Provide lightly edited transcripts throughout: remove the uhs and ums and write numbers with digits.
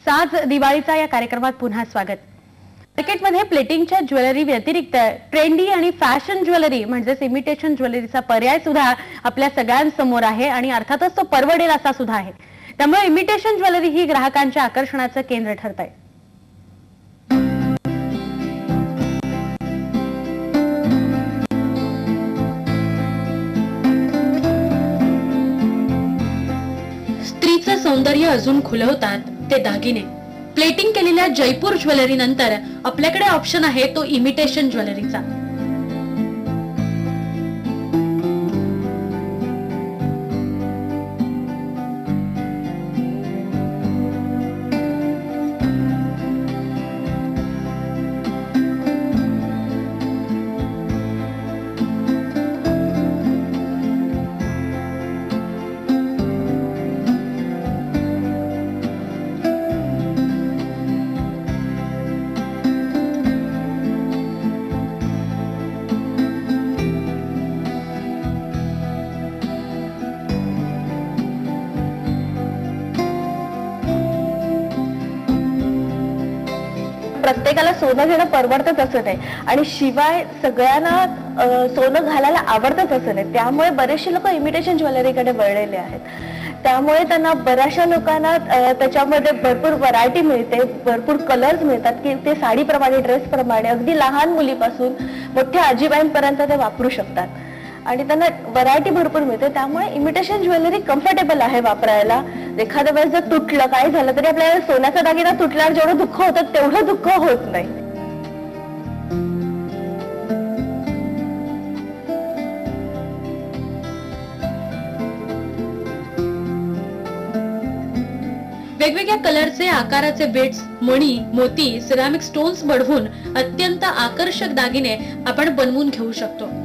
साज दिवाळीचा या कार्यक्रमात पुन्हा स्वागत। मार्केटमध्ये प्लेटिंगच्या ज्वेलरी व्यतिरिक्त ट्रेंडी आणि फॅशन ज्वेलरी म्हणजेच इमिटेशन ज्वेलरीचा पर्याय सुद्धा आपल्या सगळ्यांसमोर आहे आणि अर्थातच तो परवडेल असा सुद्धा आहे। त्यामुळे इमिटेशन ज्वेलरी ही ग्राहकांच्या आकर्षणाचं केंद्र ठरत आहे। स्त्रीचं सौंदर्य अजून खुलवतात ते दागिने। प्लेटिंग केलेल्या जयपूर ज्वेलरी नंतर आपल्याकडे ऑप्शन आहे तो इमिटेशन ज्वेलरीचा। प्रत्येकाला सोनं घेणं परवडतच असं नाही आणि शिवाय सगळ्यांना सोनं घालायला आवडतच असं नाही। त्यामुळे बरेचसे लोक इमिटेशन ज्वेलरीकडे वळलेले आहेत। त्यामुळे त्यांना बऱ्याचशा लोकांना त्याच्यामध्ये भरपूर व्हरायटी मिळते, भरपूर कलर्स मिळतात की ते साडीप्रमाणे ड्रेसप्रमाणे अगदी लहान मुलीपासून मोठ्या आजीबाईंपर्यंत ते वापरू शकतात आणि त्यांना व्हरायटी भरपूर मिळते। त्यामुळे इमिटेशन ज्वेलरी कम्फर्टेबल आहे वापरायला। एखाद्या वेळेस जर तुटलं काय झालं तरी आपल्याला सोन्याचा दागिना तुटल्यावर जेवढं दुःख होतं तेवढं दुःख होत नाही। वेगवेगळ्या कलरचे आकाराचे बीड्स, मणी, मोती, सिरामिक स्टोन्स बडवून अत्यंत आकर्षक दागिने आपण बनवून घेऊ शकतो।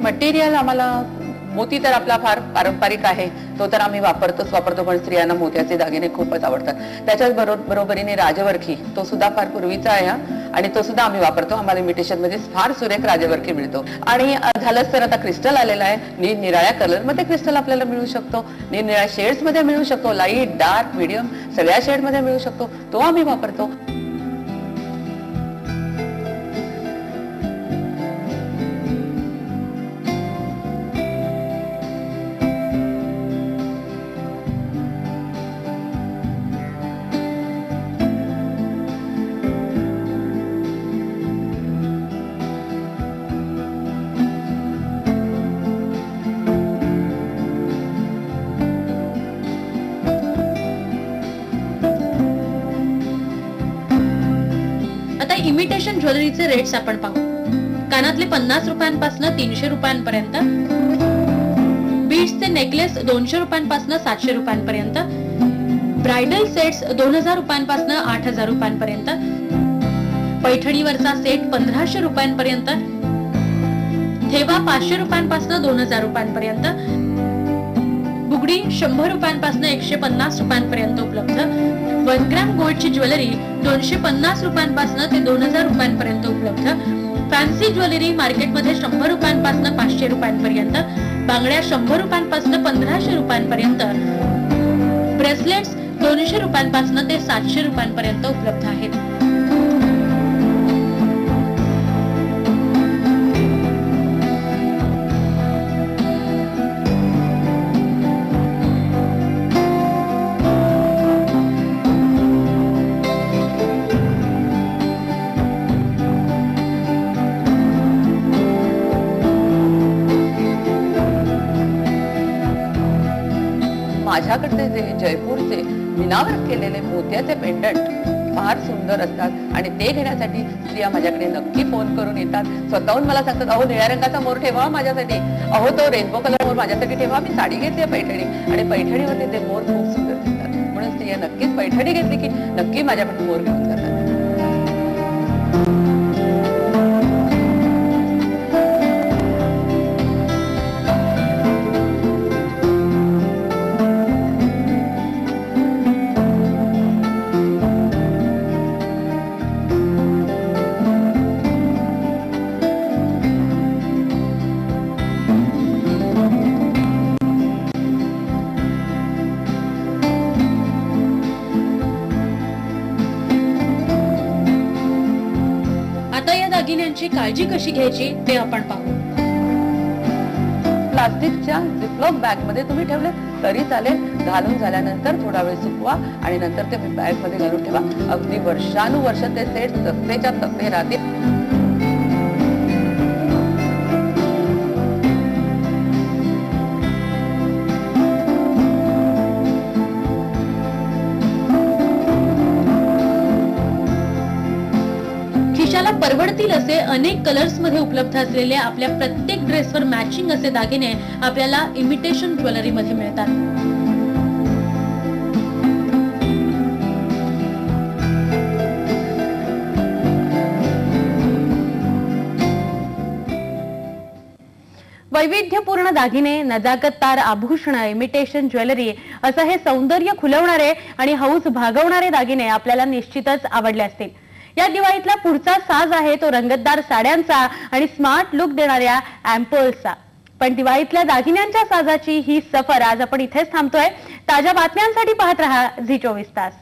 मटेरियल आम्हाला मोती तर आपला फार पारंपरिक आहे, तो तर आम्ही वापरतो, पण स्त्रियांना मोत्याचे दागिने खूपच आवडतात। त्याच्याच बरोबरीने राजवर्खी तो सुद्धा फार पूर्वीचा आहे आणि तो सुद्धा आम्ही वापरतो। आम्हाला इमिटेशन मध्ये फार सुरेख राजवर्खी मिळतो आणि झालंच तर आता क्रिस्टल आलेला आहे। निरनिराळ्या कलर मध्ये क्रिस्टल आपल्याला मिळू शकतो, निरनिराळ्या शेड्स मध्ये मिळू शकतो, लाईट, डार्क, मीडियम सगळ्या शेड मध्ये मिळू शकतो, तो आम्ही वापरतो। इमिटेशन ज्वेलरीचे रेट्स आपण पाहू। कानातले 50 रुपयांपासून 300 रुपयांपर्यंत, बीड्सचे नेकलेस 200 रुपयांपासून 700 रुपयांपर्यंत, ब्राइडल सेट्स 2000 रुपयांपासून 8000 रुपयांपर्यंत, पैठणीवरचा सेट 1500 रुपयांपर्यंत, ठेवा 500 रुपयांपासून 2000 रुपयांपर्यंत, बुगडी 100 रुपयांपासून 150 रुपयांपर्यंत उपलब्ध, 1 ग्रॅम गोल्डची ज्वेलरी 250 रुपयांपासून ते 2000 रुपयांपर्यंत उपलब्ध, फॅन्सी ज्वेलरी मार्केटमध्ये 100 रुपयांपासून 500 रुपयांपर्यंत, बांगड्या 100 रुपयांपासून 1500 रुपयांपर्यंत, ब्रेसलेट्स 200 रुपयांपासून ते 700 रुपयांपर्यंत उपलब्ध आहेत। माझ्याकडे जे जयपूरचे विनावर केलेले मोत्याचे पेंडंट फार सुंदर असतात आणि ते घेण्यासाठी स्त्रिया माझ्याकडे नक्की फोन करून येतात। स्वतःहून मला सांगतात, अहो निळ्या रंगाचा मोर ठेवा माझ्यासाठी, अहो तो रेनबो कलर मोर माझ्यासाठी ठेवा, मी साडी घेतली पैठणी आणि पैठणीवरती ते मोर खूप सुंदर दिसतात। म्हणून स्त्रिया नक्कीच पैठणी घेतली की नक्की माझ्याकडून मोर घेऊन जातात. आता या दागिन्यांची काळजी कशी घ्यायची ते आपण पाहू. प्लास्टिकच्या झिपलॉक बॅग मध्ये तुम्ही ठेवले तरी चालेल. घालून झाल्यानंतर थोडा वेळ सुकवा आणि नंतर ते बॅग मध्ये घालून ठेवा. अगदी वर्षानुवर्ष ते सेट तसेच्या तसे राहतील. खिशाला परवडतील असे अनेक कलर्स मध्ये उपलब्ध असलेले आपल्या प्रत्येक ड्रेसवर मॅचिंग असे दागिने आपल्याला इमिटेशन ज्वेलरी मध्ये मिळतात. वैविध्यपूर्ण दागिने, नजाकतदार आभूषण, इमिटेशन ज्वेलरी असं हे सौंदर्य खुलवणारे आणि हौस भागवणारे दागिने आपल्याला निश्चितच आवडले असतील. या दिवाळीतला पुढचा साज आहे तो रंगतदार साड्यांचा आणि स्मार्ट लुक देणाऱ्या अँपोल्सचा. पण दिवाळीतल्या दागिन्यांच्या साजाची ही सफर आज आपण इथेच थांबतोय. ताज्या बातम्यांसाठी पाहत रहा झी24 तास.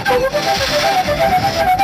Thank you.